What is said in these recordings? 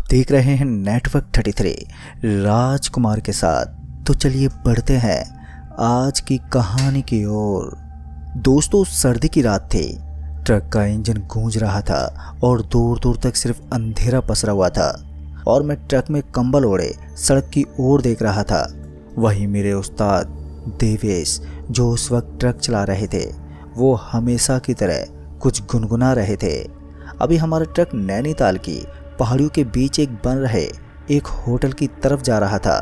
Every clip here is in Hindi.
देख रहे हैं नेटवर्क 33 राजकुमार के साथ। तो चलिए बढ़ते हैं आज की कहानी की ओर। दोस्तों, सर्दी की रात थी। ट्रक का इंजन गूंज रहा था और दूर दूर तक सिर्फ अंधेरा पसरा हुआ था और मैं ट्रक में कंबल ओढ़े सड़क की ओर देख रहा था। वहीं मेरे उस्ताद देवेश, जो उस वक्त ट्रक चला रहे थे, वो हमेशा की तरह कुछ गुनगुना रहे थे। अभी हमारा ट्रक नैनीताल की पहाड़ियों के बीच एक बन रहे एक होटल की तरफ जा रहा था,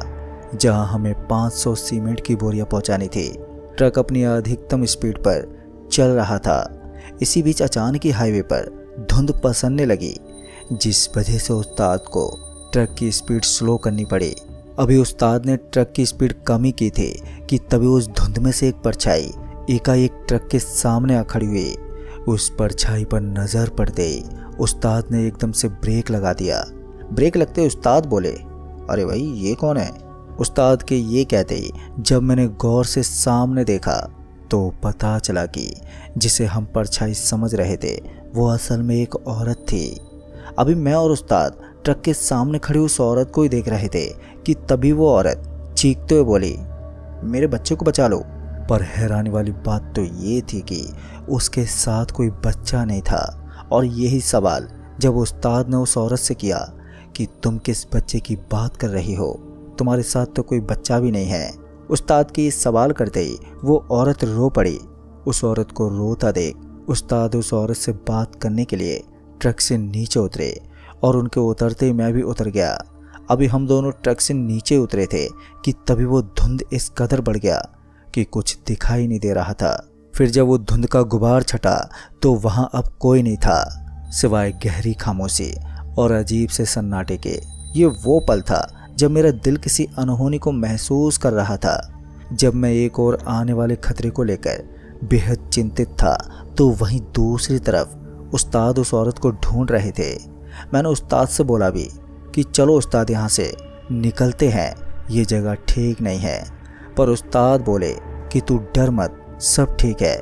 जहां हमें 500 सीमेंट की बोरियां पहुंचानी थी। ट्रक अपनी अधिकतम स्पीड पर चल रहा था। इसी बीच अचानक ही हाईवे पर धुंध पसरने लगी, जिस वजह से उस्ताद को ट्रक की स्पीड स्लो करनी पड़ी। अभी उस्ताद ने ट्रक की स्पीड कम ही की थी कि तभी उस धुंध में से एक परछाई एकाएक ट्रक के सामने आ खड़ी हुई। उस परछाई पर नजर पड़ते ही उस्ताद ने एकदम से ब्रेक लगा दिया। ब्रेक लगते ही उस्ताद बोले, अरे भाई ये कौन है? उस्ताद के ये कहते ही जब मैंने गौर से सामने देखा तो पता चला कि जिसे हम परछाई समझ रहे थे वो असल में एक औरत थी। अभी मैं और उस्ताद ट्रक के सामने खड़ी उस औरत को ही देख रहे थे कि तभी वो औरत चीखते हुए बोली, मेरे बच्चे को बचा लो। पर हैरानी वाली बात तो ये थी कि उसके साथ कोई बच्चा नहीं था। और यही सवाल जब उस्ताद ने उस औरत से किया कि तुम किस बच्चे की बात कर रही हो, तुम्हारे साथ तो कोई बच्चा भी नहीं है। उस्ताद के इस सवाल करते ही वो औरत रो पड़ी। उस औरत को रोता देख उस्ताद उस औरत से बात करने के लिए ट्रक से नीचे उतरे और उनके उतरते ही मैं भी उतर गया। अभी हम दोनों ट्रक से नीचे उतरे थे कि तभी वो धुंध इस कदर बढ़ गया कि कुछ दिखाई नहीं दे रहा था। फिर जब वो धुंध का गुबार छटा तो वहां अब कोई नहीं था सिवाय गहरी खामोशी और अजीब से सन्नाटे के। ये वो पल था जब मेरा दिल किसी अनहोनी को महसूस कर रहा था। जब मैं एक और आने वाले खतरे को लेकर बेहद चिंतित था तो वहीं दूसरी तरफ उस्ताद उस औरत को ढूंढ रहे थे। मैंने उस्ताद से बोला भी कि चलो उस्ताद, यहाँ से निकलते हैं, ये जगह ठीक नहीं है। पर उस्ताद बोले कि तू डर मत, सब ठीक है।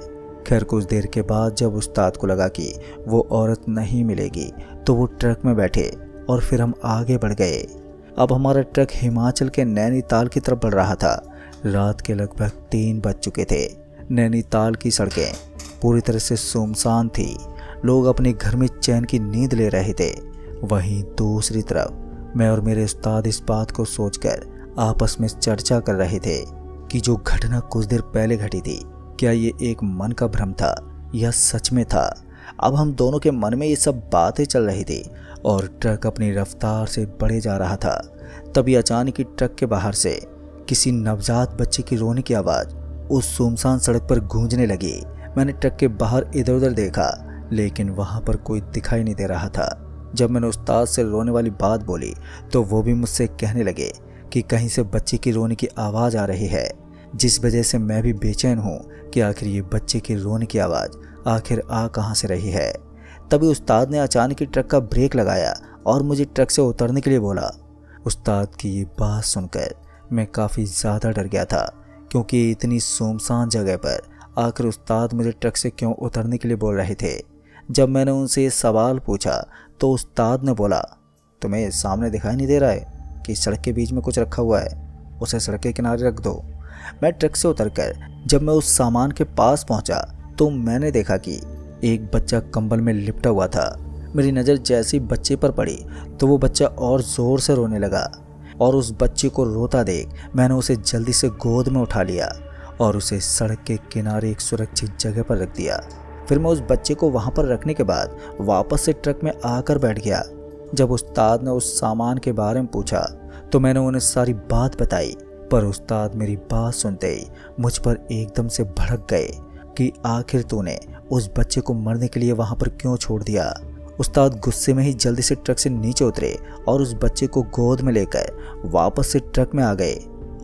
खैर कुछ देर के बाद जब उस्ताद को लगा कि वो औरत नहीं मिलेगी तो वो ट्रक में बैठे और फिर हम आगे बढ़ गए। अब हमारा ट्रक हिमाचल के नैनीताल की तरफ बढ़ रहा था। रात के लगभग 3 बज चुके थे। नैनीताल की सड़कें पूरी तरह से सुनसान थी। लोग अपने घर में चैन की नींद ले रहे थे। वहीं दूसरी तरफ मैं और मेरे उस्ताद इस बात को सोचकर आपस में चर्चा कर रहे थे कि जो घटना कुछ देर पहले घटी थी, क्या ये एक मन का भ्रम था या सच में था। अब हम दोनों के मन में ये सब बातें चल रही थी और ट्रक अपनी रफ्तार से बढ़े जा रहा था। तभी अचानक ही ट्रक के बाहर से किसी नवजात बच्चे की रोने की आवाज़ उस सुनसान सड़क पर गूंजने लगी। मैंने ट्रक के बाहर इधर उधर देखा लेकिन वहाँ पर कोई दिखाई नहीं दे रहा था। जब मैंने उस्ताद से रोने वाली बात बोली तो वो भी मुझसे कहने लगे कि कहीं से बच्चे की रोने की आवाज़ आ रही है, जिस वजह से मैं भी बेचैन हूँ कि आखिर ये बच्चे की रोने की आवाज़ आखिर आ कहाँ से रही है। तभी उस्ताद ने अचानक ही ट्रक का ब्रेक लगाया और मुझे ट्रक से उतरने के लिए बोला। उस्ताद की ये बात सुनकर मैं काफ़ी ज़्यादा डर गया था, क्योंकि इतनी सुनसान जगह पर आखिर उस्ताद मुझे ट्रक से क्यों उतरने के लिए बोल रहे थे। जब मैंने उनसे ये सवाल पूछा तो उस्ताद ने बोला, तुम्हें सामने दिखाई नहीं दे रहा है कि सड़क के बीच में कुछ रखा हुआ है, उसे सड़क के किनारे रख दो। मैं ट्रक से उतरकर जब मैं उस सामान के पास पहुंचा तो मैंने देखा कि एक बच्चा कंबल में लिपटा हुआ था। मेरी नज़र जैसे ही बच्चे पर पड़ी तो वो बच्चा और ज़ोर से रोने लगा और उस बच्चे को रोता देख मैंने उसे जल्दी से गोद में उठा लिया और उसे सड़क के किनारे एक सुरक्षित जगह पर रख दिया। फिर मैं उस बच्चे को वहाँ पर रखने के बाद वापस से ट्रक में आकर बैठ गया। जब उस्ताद ने उस सामान के बारे में पूछा तो मैंने उन्हें सारी बात बताई, पर उस्ताद मेरी बात सुनते ही मुझ पर एकदम से भड़क गए कि आखिर तूने उस बच्चे को मरने के लिए वहाँ पर क्यों छोड़ दिया। उस्ताद गुस्से में ही जल्दी से ट्रक से नीचे उतरे और उस बच्चे को गोद में लेकर वापस से ट्रक में आ गए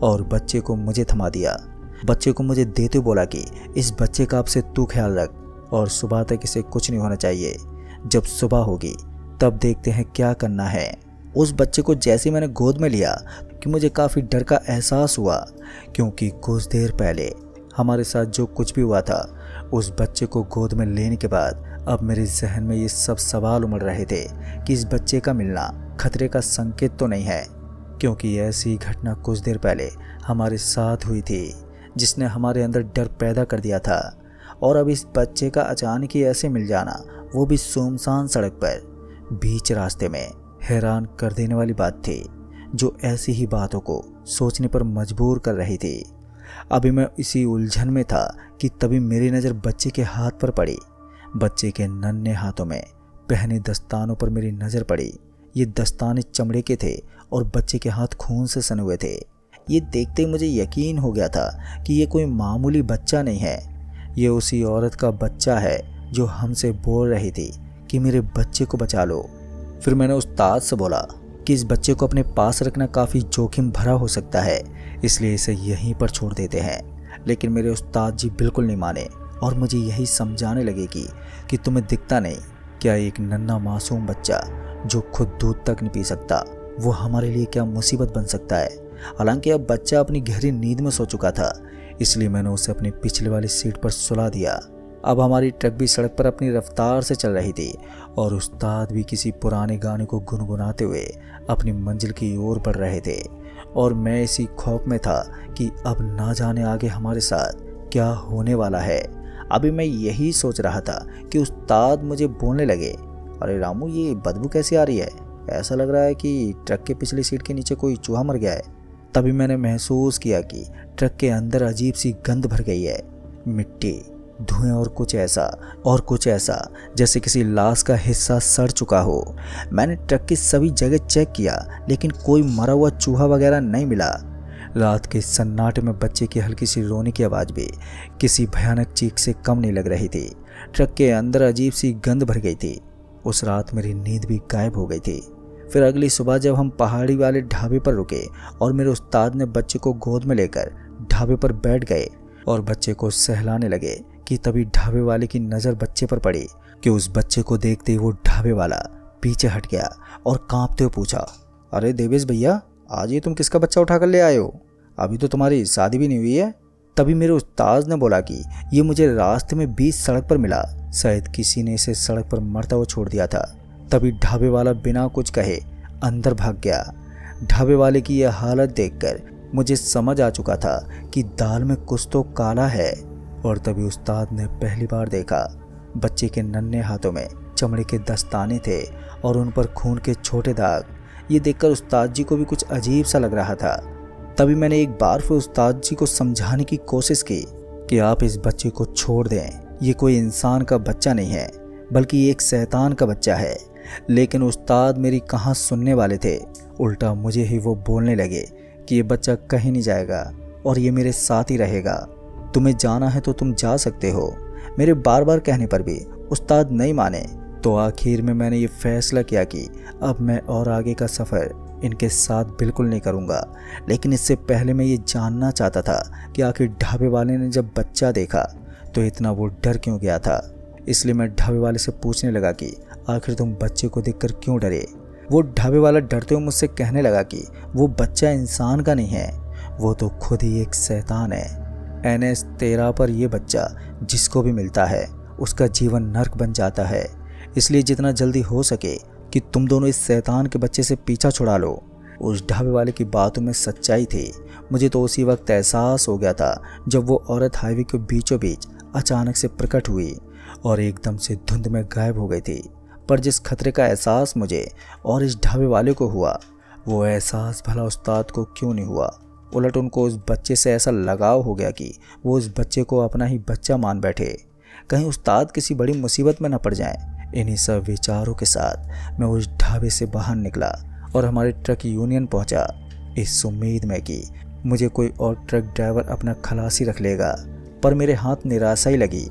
और बच्चे को मुझे थमा दिया। बच्चे को मुझे देते बोला कि इस बच्चे का आपसे तू ख्याल रख और सुबह तक इसे कुछ नहीं होना चाहिए। जब सुबह होगी तब देखते हैं क्या करना है। उस बच्चे को जैसे मैंने गोद में लिया कि मुझे काफ़ी डर का एहसास हुआ, क्योंकि कुछ देर पहले हमारे साथ जो कुछ भी हुआ था उस बच्चे को गोद में लेने के बाद अब मेरे जहन में ये सब सवाल उमड़ रहे थे कि इस बच्चे का मिलना खतरे का संकेत तो नहीं है, क्योंकि ऐसी घटना कुछ देर पहले हमारे साथ हुई थी जिसने हमारे अंदर डर पैदा कर दिया था। और अब इस बच्चे का अचानक ही ऐसे मिल जाना, वो भी सुनसान सड़क पर बीच रास्ते में, हैरान कर देने वाली बात थी जो ऐसी ही बातों को सोचने पर मजबूर कर रही थी। अभी मैं इसी उलझन में था कि तभी मेरी नज़र बच्चे के हाथ पर पड़ी। बच्चे के नन्हे हाथों में पहने दस्तानों पर मेरी नज़र पड़ी। ये दस्ताने चमड़े के थे और बच्चे के हाथ खून से सने हुए थे। ये देखते ही मुझे यकीन हो गया था कि ये कोई मामूली बच्चा नहीं है, ये उसी औरत का बच्चा है जो हमसे बोल रही थी कि मेरे बच्चे को बचा लो। फिर मैंने उस्ताद से बोला कि इस बच्चे को अपने पास रखना काफ़ी जोखिम भरा हो सकता है, इसलिए इसे यहीं पर छोड़ देते हैं। लेकिन मेरे उस्ताद जी बिल्कुल नहीं माने और मुझे यही समझाने लगे कि तुम्हें दिखता नहीं क्या एक नन्हा मासूम बच्चा जो खुद दूध तक नहीं पी सकता, वो हमारे लिए क्या मुसीबत बन सकता है। हालांकि अब बच्चा अपनी गहरी नींद में सो चुका था, इसलिए मैंने उसे अपनी पिछले वाली सीट पर सुला दिया। अब हमारी ट्रक भी सड़क पर अपनी रफ्तार से चल रही थी और उस्ताद भी किसी पुराने गाने को गुनगुनाते हुए अपनी मंजिल की ओर बढ़ रहे थे। और मैं इसी खौफ में था कि अब ना जाने आगे हमारे साथ क्या होने वाला है। अभी मैं यही सोच रहा था कि उस्ताद मुझे बोलने लगे, अरे रामू, ये बदबू कैसी आ रही है? ऐसा लग रहा है कि ट्रक के पिछली सीट के नीचे कोई चूहा मर गया है। तभी मैंने महसूस किया कि ट्रक के अंदर अजीब सी गंध भर गई है, मिट्टी, धुएं और कुछ ऐसा जैसे किसी लाश का हिस्सा सड़ चुका हो। मैंने ट्रक की सभी जगह चेक किया, लेकिन कोई मरा हुआ चूहा वगैरह नहीं मिला। रात के सन्नाटे में बच्चे की हल्की सी रोने की आवाज़ भी किसी भयानक चीख से कम नहीं लग रही थी। ट्रक के अंदर अजीब सी गंध भर गई थी। उस रात मेरी नींद भी गायब हो गई थी। फिर अगली सुबह जब हम पहाड़ी वाले ढाबे पर रुके और मेरे उस्ताद ने बच्चे को गोद में लेकर ढाबे पर बैठ गए और बच्चे को सहलाने लगे कि तभी ढाबे वाले की नज़र बच्चे पर पड़ी कि उस बच्चे को देखते ही वो ढाबे वाला पीछे हट गया और कांपते हुए पूछा, अरे देवेश भैया, आज ये तुम किसका बच्चा उठा कर ले आए हो? अभी तो तुम्हारी शादी भी नहीं हुई है। तभी मेरे उस्ताद ने बोला कि ये मुझे रास्ते में बीच सड़क पर मिला, शायद किसी ने इसे सड़क पर मरता हुआ छोड़ दिया था। तभी ढाबे वाला बिना कुछ कहे अंदर भाग गया। ढाबे वाले की यह हालत देखकर मुझे समझ आ चुका था कि दाल में कुछ तो काला है। और तभी उस्ताद ने पहली बार देखा बच्चे के नन्हे हाथों में चमड़े के दस्ताने थे और उन पर खून के छोटे दाग। ये देखकर उस्ताद जी को भी कुछ अजीब सा लग रहा था। तभी मैंने एक बार फिर उस्ताद जी को समझाने की कोशिश की कि आप इस बच्चे को छोड़ दें, ये कोई इंसान का बच्चा नहीं है बल्कि एक शैतान का बच्चा है। लेकिन उस्ताद मेरी कहाँ सुनने वाले थे। उल्टा मुझे ही वो बोलने लगे कि ये बच्चा कहीं नहीं जाएगा और ये मेरे साथ ही रहेगा। तुम्हें जाना है तो तुम जा सकते हो। मेरे बार बार कहने पर भी उस्ताद नहीं माने, तो आखिर में मैंने ये फैसला किया कि अब मैं और आगे का सफ़र इनके साथ बिल्कुल नहीं करूँगा। लेकिन इससे पहले मैं ये जानना चाहता था कि आखिर ढाबे वाले ने जब बच्चा देखा तो इतना वो डर क्यों गया था। इसलिए मैं ढाबे वाले से पूछने लगा कि आखिर तुम बच्चे को देखकर क्यों डरे। वो ढाबे वाला डरते हुए मुझसे कहने लगा कि वो बच्चा इंसान का नहीं है, वो तो खुद ही एक शैतान है। NS 13 पर यह बच्चा जिसको भी मिलता है उसका जीवन नर्क बन जाता है। इसलिए जितना जल्दी हो सके कि तुम दोनों इस शैतान के बच्चे से पीछा छुड़ा लो। उस ढाबे वाले की बातों में सच्चाई थी। मुझे तो उसी वक्त एहसास हो गया था जब वो औरत हाईवे के बीचों बीच अचानक से प्रकट हुई और एकदम से धुंध में गायब हो गई थी। पर जिस खतरे का एहसास मुझे और इस ढाबे वाले को हुआ, वो एहसास भला उस्ताद को क्यों नहीं हुआ। उलट उनको उस बच्चे से ऐसा लगाव हो गया कि वो उस बच्चे को अपना ही बच्चा मान बैठे। कहीं उस्ताद किसी बड़ी मुसीबत में न पड़ जाएं। इन्हीं सब विचारों के साथ मैं उस ढाबे से बाहर निकला और हमारे ट्रक यूनियन पहुंचा, इस उम्मीद में कि मुझे कोई और ट्रक ड्राइवर अपना खलासी रख लेगा। पर मेरे हाथ निराशा ही लगी।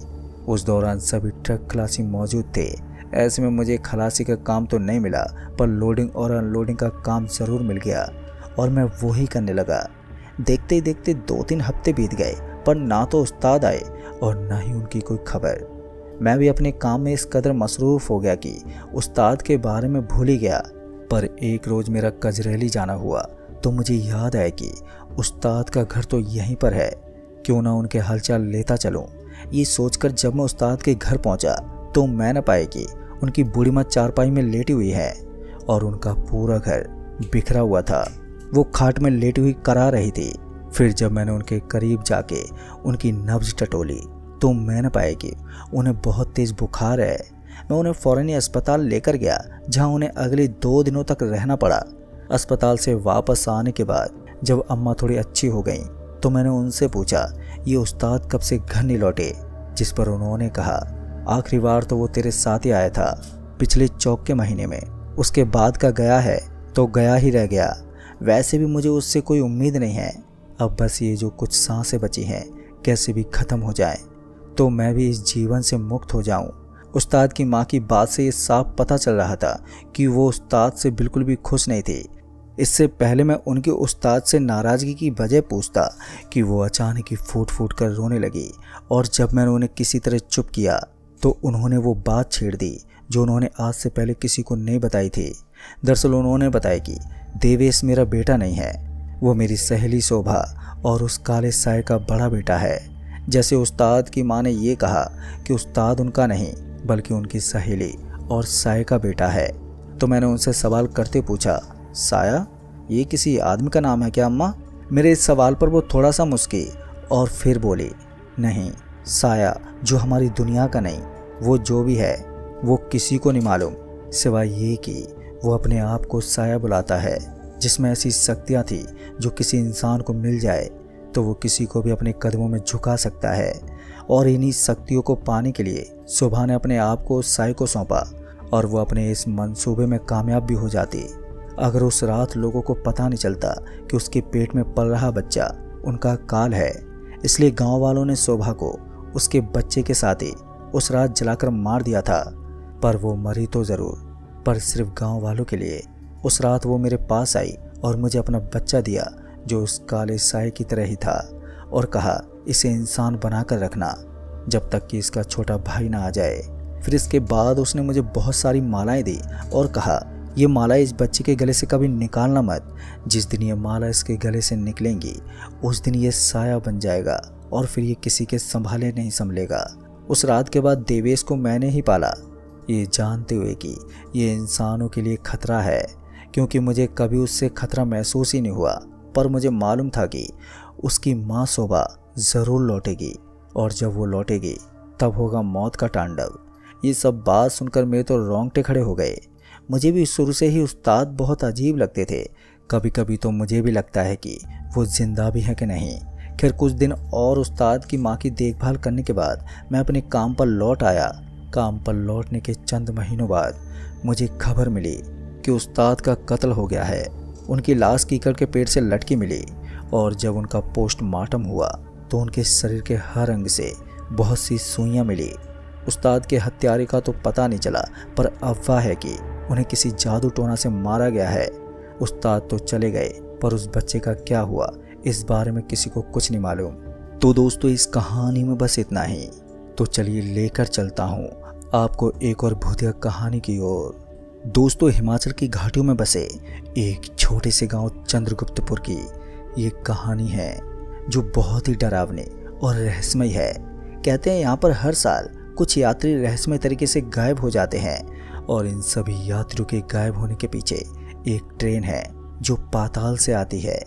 उस दौरान सभी ट्रक खलासी मौजूद थे। ऐसे में मुझे खलासी का काम तो नहीं मिला, पर लोडिंग और अनलोडिंग का काम ज़रूर मिल गया और मैं वो ही करने लगा। देखते ही देखते 2-3 हफ्ते बीत गए, पर ना तो उस्ताद आए और ना ही उनकी कोई खबर। मैं भी अपने काम में इस कदर मसरूफ़ हो गया कि उस्ताद के बारे में भूल ही गया। पर एक रोज़ मेरा कजरैली जाना हुआ तो मुझे याद आया कि उस्ताद का घर तो यहीं पर है, क्यों ना उनके हालचाल लेता चलूं। ये सोचकर जब मैं उस्ताद के घर पहुंचा तो मैं न पाई कि उनकी बूढ़ी माँ चारपाई में लेटी हुई है और उनका पूरा घर बिखरा हुआ था। वो खाट में लेटी हुई करा रही थी। फिर जब मैंने उनके करीब जाके उनकी नब्ज टटोली तो मैंने पाया कि उन्हें बहुत तेज बुखार है। मैं उन्हें फौरन ही अस्पताल लेकर गया, जहां उन्हें अगले 2 दिनों तक रहना पड़ा। अस्पताल से वापस आने के बाद जब अम्मा थोड़ी अच्छी हो गई तो मैंने उनसे पूछा, ये उस्ताद कब से घर नहीं लौटे? जिस पर उन्होंने कहा, आखिरी बार तो वो तेरे साथ ही आया था, पिछले चौक के महीने में। उसके बाद का गया है तो गया ही रह गया। वैसे भी मुझे उससे कोई उम्मीद नहीं है। अब बस ये जो कुछ सांसें बची हैं कैसे भी ख़त्म हो जाएं, तो मैं भी इस जीवन से मुक्त हो जाऊं। उस्ताद की माँ की बात से ये साफ पता चल रहा था कि वो उस्ताद से बिल्कुल भी खुश नहीं थी। इससे पहले मैं उनके उस्ताद से नाराज़गी की वजह पूछता कि वो अचानक ही फूट फूट कर रोने लगी, और जब मैंने उन्हें किसी तरह चुप किया तो उन्होंने वो बात छेड़ दी जो उन्होंने आज से पहले किसी को नहीं बताई थी। दरअसल उन्होंने बताया कि देवेश मेरा बेटा नहीं है, वो मेरी सहेली शोभा और उस काले साए का बड़ा बेटा है। जैसे उस्ताद की माँ ने ये कहा कि उस्ताद उनका नहीं बल्कि उनकी सहेली और साए का बेटा है, तो मैंने उनसे सवाल करते पूछा, साया ये किसी आदमी का नाम है क्या अम्मा? मेरे इस सवाल पर वो थोड़ा सा मुस्की और फिर बोली, नहीं साया जो हमारी दुनिया का नहीं, वो जो भी है वो किसी को नहीं मालूम, सिवाय ये कि वो अपने आप को साया बुलाता है, जिसमें ऐसी शक्तियाँ थी जो किसी इंसान को मिल जाए तो वो किसी को भी अपने कदमों में झुका सकता है। और इन्हीं शक्तियों को पाने के लिए शोभा ने अपने आप को साई को सौंपा और वो अपने इस मंसूबे में कामयाब भी हो जाती। अगर उस रात लोगों को पता नहीं चलता कि उसके पेट में पल रहा बच्चा उनका काल है, इसलिए गांव वालों ने शोभा को उसके बच्चे के साथ ही उस रात जलाकर मार दिया था। पर वो मरी तो ज़रूर, पर सिर्फ गांव वालों के लिए। उस रात वो मेरे पास आई और मुझे अपना बच्चा दिया जो उस काले साए की तरह ही था, और कहा इसे इंसान बनाकर रखना जब तक कि इसका छोटा भाई ना आ जाए। फिर इसके बाद उसने मुझे बहुत सारी मालाएं दी और कहा, ये माला इस बच्चे के गले से कभी निकालना मत। जिस दिन ये माला इसके गले से निकलेंगी उस दिन ये साया बन जाएगा और फिर ये किसी के संभाले नहीं संभलेगा। उस रात के बाद देवेश को मैंने ही पाला, ये जानते हुए कि ये इंसानों के लिए खतरा है, क्योंकि मुझे कभी उससे खतरा महसूस ही नहीं हुआ। पर मुझे मालूम था कि उसकी माँ शोभा ज़रूर लौटेगी, और जब वो लौटेगी तब होगा मौत का तांडव। ये सब बात सुनकर मेरे तो रोंगटे खड़े हो गए। मुझे भी शुरू से ही उस्ताद बहुत अजीब लगते थे। कभी कभी तो मुझे भी लगता है कि वो जिंदा भी है कि नहीं। खैर कुछ दिन और उस्ताद की माँ की देखभाल करने के बाद मैं अपने काम पर लौट आया। काम पर लौटने के चंद महीनों बाद मुझे खबर मिली कि उस्ताद का कत्ल हो गया है। उनकी लाश कीकड़ के पेड़ से लटकी मिली, और जब उनका पोस्टमार्टम हुआ तो उनके शरीर के हर अंग से बहुत सी सुइयां मिली। उस्ताद के हत्यारे का तो पता नहीं चला, पर अफवाह है कि उन्हें किसी जादू टोना से मारा गया है। उस्ताद तो चले गए, पर उस बच्चे का क्या हुआ इस बारे में किसी को कुछ नहीं मालूम। तो दोस्तों इस कहानी में बस इतना ही। तो चलिए लेकर चलता हूँ आपको एक और भूतिया कहानी की ओर। दोस्तों हिमाचल की घाटियों में बसे एक छोटे से गांव चंद्रगुप्तपुर की ये कहानी है जो बहुत ही डरावनी और रहस्यमय है। कहते हैं यहाँ पर हर साल कुछ यात्री रहस्यमय तरीके से गायब हो जाते हैं, और इन सभी यात्रियों के गायब होने के पीछे एक ट्रेन है जो पाताल से आती है,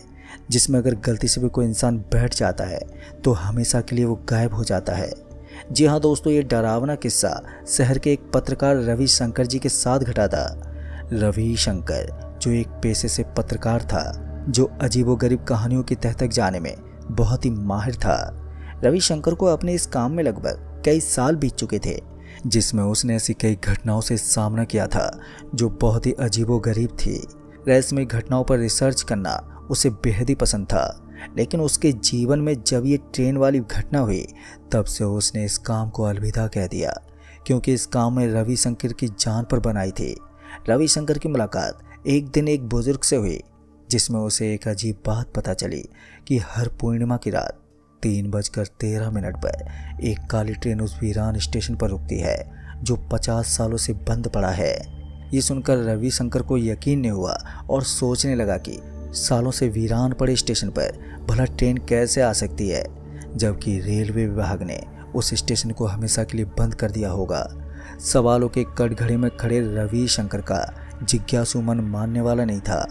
जिसमें अगर गलती से भी कोई इंसान बैठ जाता है तो हमेशा के लिए वो गायब हो जाता है। जी हाँ दोस्तों, ये डरावना किस्सा शहर के एक पत्रकार रवि शंकर जी के साथ घटा था। रवि शंकर जो एक पेशे से पत्रकार था, जो अजीबोगरीब कहानियों की तह तक जाने में बहुत ही माहिर था। रवि शंकर को अपने इस काम में लगभग कई साल बीत चुके थे, जिसमें उसने ऐसी कई घटनाओं से सामना किया था जो बहुत ही अजीबोगरीब थी। रहस्यमय घटनाओं पर रिसर्च करना उसे बेहद ही पसंद था, लेकिन उसके जीवन में जब ये ट्रेन वाली घटना हुई तब से उसने इस काम को अलविदा कह दिया, क्योंकि इस काम में रवि शंकर की जान पर बनाई थी। रवि शंकर की मुलाकात एक दिन एक बुजुर्ग से हुई, जिसमें उसे एक अजीब बात पता चली कि हर पूर्णिमा की रात 3:13 पर एक काली ट्रेन उस वीरान स्टेशन पर रुकती है जो 50 सालों से बंद पड़ा है। ये सुनकर रवि शंकर को यकीन नहीं हुआ और सोचने लगा कि सालों से वीरान पड़े स्टेशन पर भला ट्रेन कैसे आ सकती है, जबकि रेलवे विभाग ने उस स्टेशन को हमेशा के लिए बंद कर दिया होगा। सवालों के कटघरे में खड़े रविशंकर का जिज्ञासु मन मानने वाला नहीं था।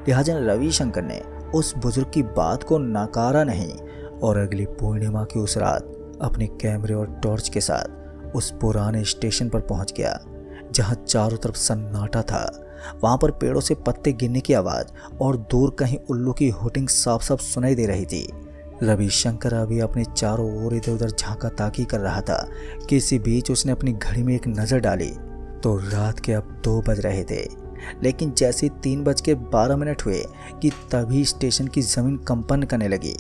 लिहाजा रविशंकर ने उस बुजुर्ग की बात को नकारा नहीं और अगली पूर्णिमा की उस रात अपने कैमरे और टॉर्च के साथ उस पुराने स्टेशन पर पहुंच गया जहां चारों तरफ सन्नाटा था। वहां पर पेड़ों से पत्ते गिरने की आवाज और दूर कहीं उल्लू की हुटिंग साफ साफ सुनाई दे रही थी। रविशंकर अभी अपने चारों ओर इधर उधर झांका ताकी कर रहा था कि इसी बीच उसने अपनी घड़ी में एक नजर डाली तो रात के अब 2 बज रहे थे। लेकिन जैसे 3:12 हुए कि तभी स्टेशन की जमीन कंपन करने लगी,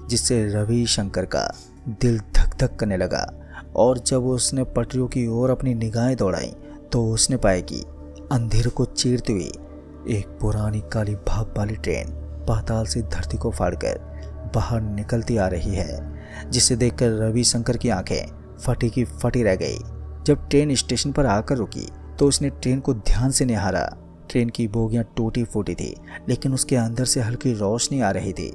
जिससे रविशंकर का दिल धक धक करने लगा। और जब उसने पटरियों की ओर अपनी निगाहें दौड़ाई तो उसने पाया कि अंधेरे को चीरती हुई एक पुरानी काली भाप वाली ट्रेन पाताल से धरती को फाड़कर बाहर निकलती आ रही है, जिसे देखकर रविशंकर की आंखें फटी की फटी रह गई। जब ट्रेन स्टेशन पर आकर रुकी तो उसने ट्रेन को ध्यान से निहारा। ट्रेन की बोगियां टूटी फूटी थी, लेकिन उसके अंदर से हल्की रोशनी आ रही थी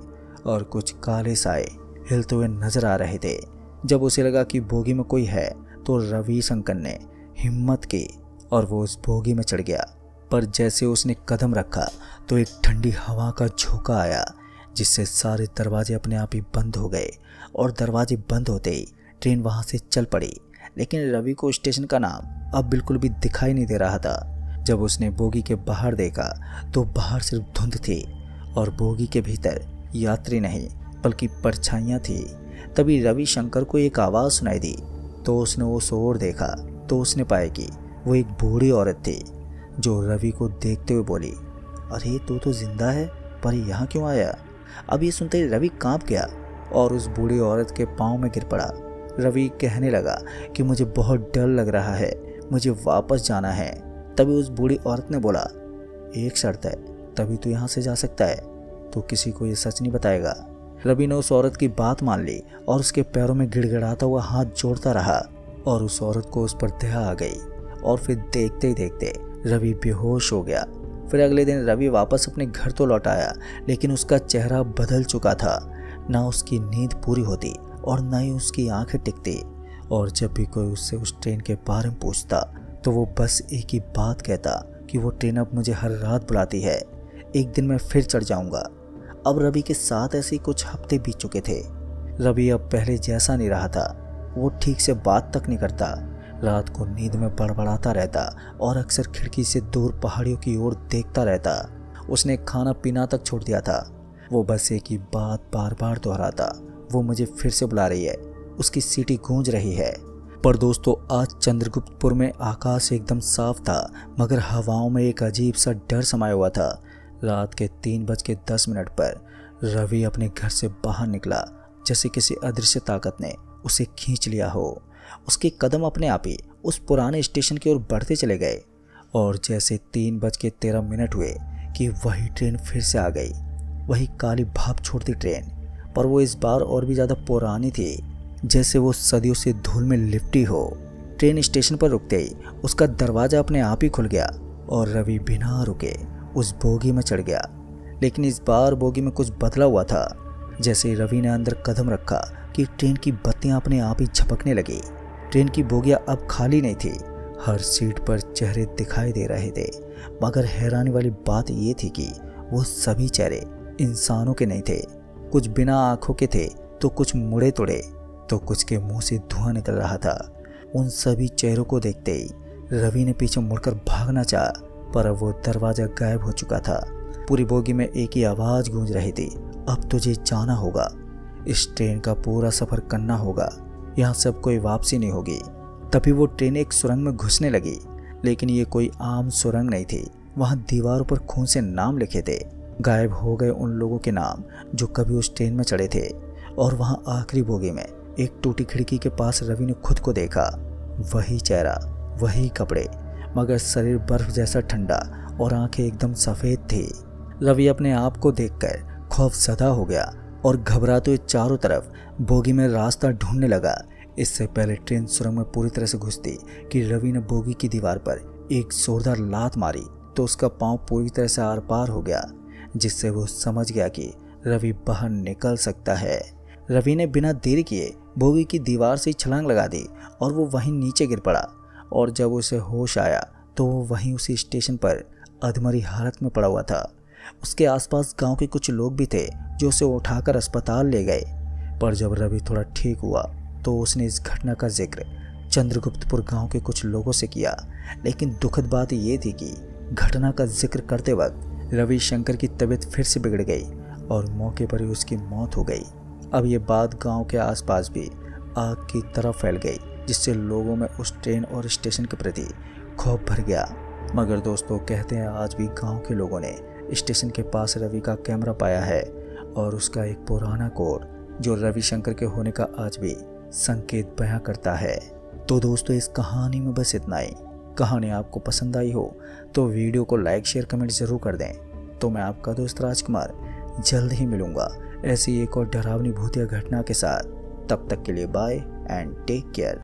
और कुछ काले साए हिलते हुए नजर आ रहे थे। जब उसे लगा कि बोगी में कोई है तो रविशंकर ने हिम्मत की और वो उस बोगी में चढ़ गया। पर जैसे उसने कदम रखा तो एक ठंडी हवा का झोंका आया, जिससे सारे दरवाजे अपने आप ही बंद हो गए और दरवाजे बंद होते ही ट्रेन वहां से चल पड़ी। लेकिन रवि को स्टेशन का नाम अब बिल्कुल भी दिखाई नहीं दे रहा था। जब उसने बोगी के बाहर देखा तो बाहर सिर्फ धुंध थी और बोगी के भीतर यात्री नहीं बल्कि परछाइयाँ थी। तभी रविशंकर को एक आवाज़ सुनाई दी तो उसने उस ओर देखा तो उसने पाया कि वो एक बूढ़ी औरत थी जो रवि को देखते हुए बोली, अरे तू तो जिंदा है, पर यहाँ क्यों आया? अब ये सुनते ही रवि कांप गया और उस बूढ़ी औरत के पाँव में गिर पड़ा। रवि कहने लगा कि मुझे बहुत डर लग रहा है, मुझे वापस जाना है। तभी उस बूढ़ी औरत ने बोला, एक शर्त है, तभी तू यहाँ से जा सकता है, तो किसी को ये सच नहीं बताएगा। रवि ने उस औरत की बात मान ली और उसके पैरों में गिड़गिड़ाता हुआ हाथ जोड़ता रहा और उस औरत को उस पर दया आ गई और फिर देखते ही देखते रवि बेहोश हो गया। फिर अगले दिन रवि वापस अपने घर तो लौट आया, लेकिन उसका चेहरा बदल चुका था। ना उसकी नींद पूरी होती और ना ही उसकी आंखें टिकती। और जब भी कोई उससे उस ट्रेन के बारे में पूछता तो वो बस एक ही बात कहता कि वो ट्रेन अब मुझे हर रात बुलाती है, एक दिन मैं फिर चढ़ जाऊंगा। अब रवि के साथ ऐसे कुछ हफ्ते बीत चुके थे। रवि अब पहले जैसा नहीं रहा था। वो ठीक से बात तक नहीं करता, रात को नींद में बड़बड़ाता रहता और अक्सर खिड़की से दूर पहाड़ियों की ओर देखता रहता। उसने खाना पीना तक छोड़ दिया था। वो बस एक ही बात बार बार दोहराता, वो मुझे फिर से बुला रही है, उसकी सीटी गूंज रही है। पर दोस्तों, आज चंद्रगुप्तपुर में आकाश एकदम साफ था, मगर हवाओं में एक अजीब सा डर समाया हुआ था। रात के 3:10 पर रवि अपने घर से बाहर निकला, जैसे किसी अदृश्य ताकत ने उसे खींच लिया हो। उसके कदम अपने आप ही उस पुराने स्टेशन की ओर बढ़ते चले गए और जैसे 3:13 हुए कि वही ट्रेन फिर से आ गई, वही काली भाप छोड़ती ट्रेन। पर वो इस बार और भी ज़्यादा पुरानी थी, जैसे वो सदियों से धूल में लिपटी हो। ट्रेन स्टेशन पर रुकते ही उसका दरवाज़ा अपने आप ही खुल गया और रवि बिना रुके उस बोगी में चढ़ गया। लेकिन इस बार बोगी में कुछ बदला हुआ था। जैसे ही रवि ने अंदर कदम रखा कि ट्रेन की बत्तियां अपने आप ही झपकने लगी। ट्रेन की बोगियां अब खाली नहीं थी, हर सीट पर चेहरे दिखाई दे रहे थे। मगर हैरानी वाली बात ये थी कि वो सभी चेहरे इंसानों के नहीं थे। कुछ बिना आंखों के थे तो कुछ मुड़े तुड़े, तो कुछ के मुंह से धुआं निकल रहा था। उन सभी चेहरों को देखते ही रवि ने पीछे मुड़कर भागना चाहा, पर अब वो दरवाजा गायब हो चुका था। पूरी बोगी में एक ही आवाज़ गूंज रही थी, अब तुझे जाना होगा, इस ट्रेन का पूरा सफ़र करना होगा, यहाँ सब कोई वापसी नहीं होगी। तभी वो ट्रेन एक सुरंग में घुसने लगी, लेकिन ये कोई आम सुरंग नहीं थी। वहाँ दीवारों पर खून से नाम लिखे थे, गायब हो गए उन लोगों के नाम जो कभी उस ट्रेन में चढ़े थे। और वहाँ आखिरी बोगी में एक टूटी खिड़की के पास रवि ने खुद को देखा, वही चेहरा, वही कपड़े, मगर शरीर बर्फ जैसा ठंडा और आंखें एकदम सफ़ेद थी। रवि अपने आप को देखकर खौफजदा हो गया और घबराते हुए चारों तरफ बोगी में रास्ता ढूंढने लगा। इससे पहले ट्रेन सुरंग में पूरी तरह से घुसती कि रवि ने बोगी की दीवार पर एक जोरदार लात मारी तो उसका पांव पूरी तरह से आर पार हो गया, जिससे वो समझ गया कि रवि बाहर निकल सकता है। रवि ने बिना देरी किए बोगी की दीवार से छलांग लगा दी और वो वहीं नीचे गिर पड़ा और जब उसे होश आया तो वो वहीं उसी स्टेशन पर अधमरी हालत में पड़ा हुआ था। उसके आसपास गांव के कुछ लोग भी थे जो उसे उठाकर अस्पताल ले गए। पर जब रवि थोड़ा ठीक हुआ तो उसने इस घटना का जिक्र चंद्रगुप्तपुर गांव के कुछ लोगों से किया। लेकिन दुखद बात ये थी कि घटना का जिक्र करते वक्त रविशंकर की तबीयत फिर से बिगड़ गई और मौके पर ही उसकी मौत हो गई। अब ये बात गांव के आसपास भी आग की तरह फैल गई, जिससे लोगों में उस ट्रेन और स्टेशन के प्रति खौफ भर गया। मगर दोस्तों, कहते हैं आज भी गांव के लोगों ने स्टेशन के पास रवि का कैमरा पाया है और उसका एक पुराना कोड जो रविशंकर के होने का आज भी संकेत बयां करता है। तो दोस्तों, इस कहानी में बस इतना ही। कहानी आपको पसंद आई हो तो वीडियो को लाइक शेयर कमेंट ज़रूर कर दें। तो मैं आपका दोस्त राजकुमार जल्द ही मिलूंगा ऐसी एक और डरावनी भूतिया घटना के साथ। तब तक के लिए बाय एंड टेक केयर।